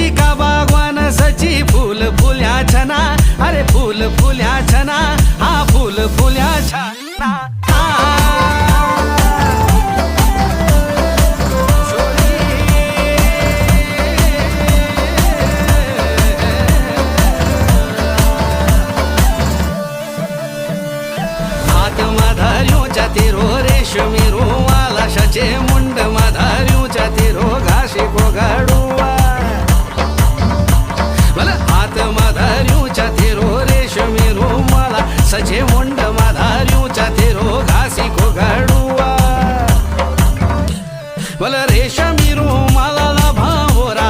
सची का बागवान सची फूल फुल्या छना अरे फूल फुल्या छना हा फूल फुल्या छना हात माधार्यो चातिरो रेशमी रुमाला शचे मुंड माधार्यो चातिरो घाशी कोगाडुआ मला हात माधार्यो चातिरो रेशमी रुमाला सचे मुंड माधार्यो चातिरो घासी कोगाडुआ मला रेशमी रुमाला भावोरा